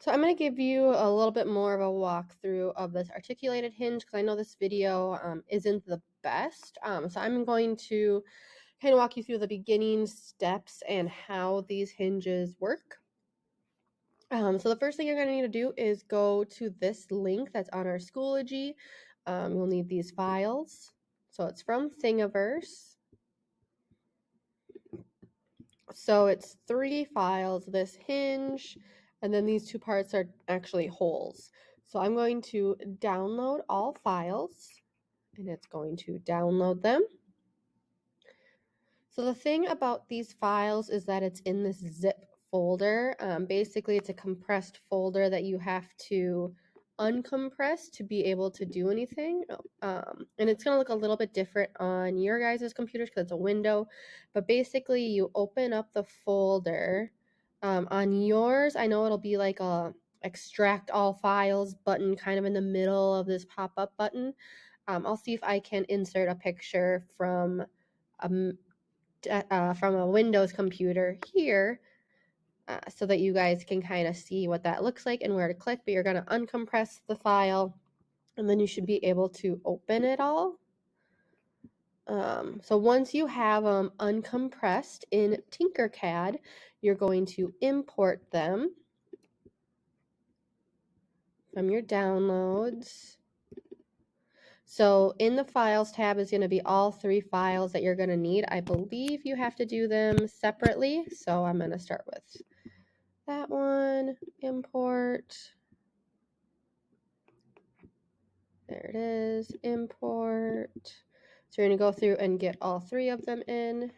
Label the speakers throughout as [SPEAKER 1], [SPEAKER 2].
[SPEAKER 1] So I'm going to give you a little bit more of a walkthrough of this articulated hinge because I know this video isn't the best. So I'm going to kind of walk you through the beginning steps and how these hinges work. So the first thing you're going to need to do is go to this link that's on our Schoology. You'll need these files. So it's from Thingiverse. So it's 3 files, this hinge, and then these 2 parts are actually holes. So I'm going to download all files, and it's going to download them. So the thing about these files is that it's in this zip folder. Basically, it's a compressed folder that you have to uncompress to be able to do anything. And it's going to look a little bit different on your guys' computers because it's a window. But basically, you open up the folder. On yours, I know it'll be like a extract all files button kind of in the middle of this pop-up button. I'll see if I can insert a picture from a Windows computer here so that you guys can kind of see what that looks like and where to click, but you're going to uncompress the file and then you should be able to open it all. So once you have them uncompressed in Tinkercad, you're going to import them from your downloads. So in the Files tab is going to be all 3 files that you're going to need. I believe you have to do them separately, so I'm going to start with that one, import. There it is, import. So you're going to go through and get all 3 of them in.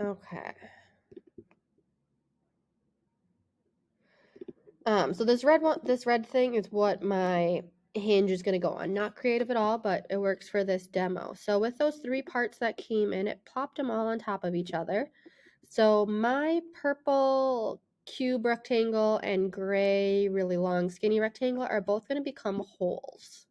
[SPEAKER 1] Okay. So this red thing is what my hinge is going to go on. Not creative at all, but it works for this demo. So with those 3 parts that came in, it plopped them all on top of each other. So my purple cube rectangle and gray really long skinny rectangle are both going to become holes.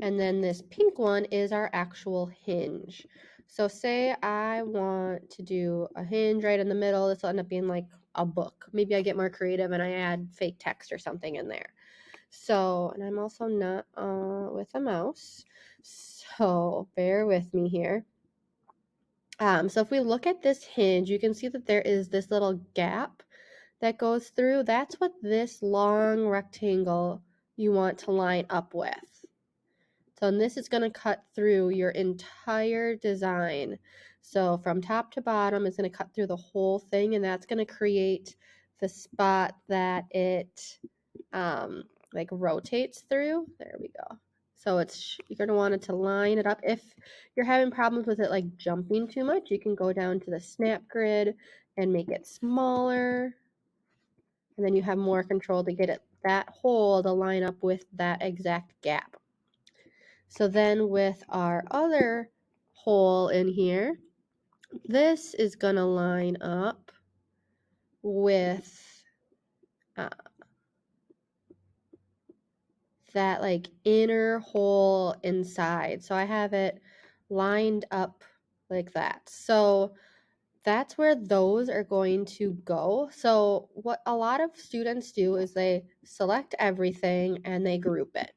[SPEAKER 1] And then this pink one is our actual hinge. So say I want to do a hinge right in the middle. This will end up being like a book. Maybe I get more creative and I add fake text or something in there. So, and I'm also not with a mouse. So bear with me here. So if we look at this hinge, you can see that there is this little gap that goes through. That's what this long rectangle you want to line up with. So and this is going to cut through your entire design. So from top to bottom, it's going to cut through the whole thing, and that's going to create the spot that it like rotates through. There we go. So you're going to want it to line it up. If you're having problems with it like jumping too much, you can go down to the snap grid and make it smaller. And then you have more control to get that hole to line up with that exact gap. So then with our other hole in here, this is going to line up with that like inner hole inside. So I have it lined up like that. So that's where those are going to go. So what a lot of students do is they select everything and they group it.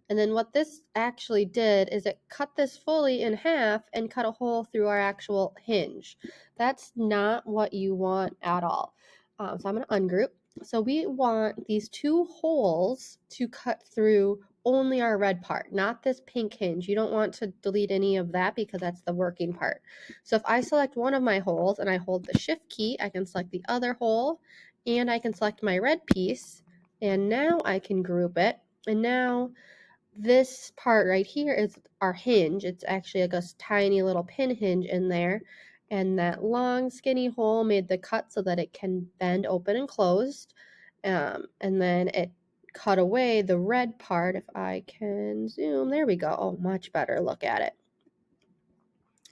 [SPEAKER 1] And then what this actually did is it cut this fully in half and cut a hole through our actual hinge. That's not what you want at all. So I'm going to ungroup. So we want these 2 holes to cut through only our red part, not this pink hinge. You don't want to delete any of that because that's the working part. So if I select one of my holes and I hold the shift key, I can select the other hole and I can select my red piece. And now I can group it. And now this part right here is our hinge. It's actually like a tiny little pin hinge in there. And that long skinny hole made the cut so that it can bend open and closed. And then it cut away the red part. If I can zoom, there we go. Oh, much better. Look at it.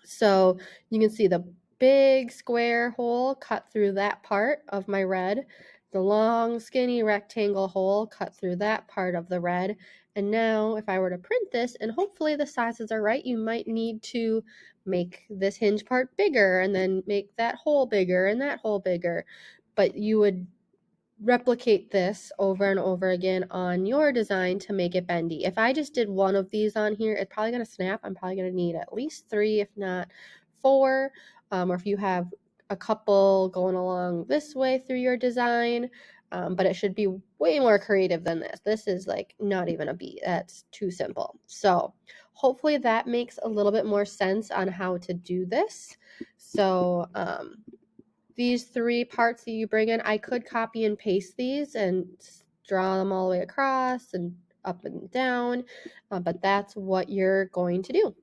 [SPEAKER 1] So you can see the big square hole cut through that part of my red. The long skinny rectangle hole cut through that part of the red, And now if I were to print this, and hopefully the sizes are right, you might need to make this hinge part bigger and then make that hole bigger and that hole bigger. But you would replicate this over and over again on your design to make it bendy. If I just did one of these on here, it's probably going to snap. I'm probably going to need at least 3, if not 4. Or if you have a couple going along this way through your design, but it should be way more creative than this. This is like not even a beat. That's too simple. So hopefully that makes a little bit more sense on how to do this. So these 3 parts that you bring in, I could copy and paste these and draw them all the way across and up and down, but that's what you're going to do.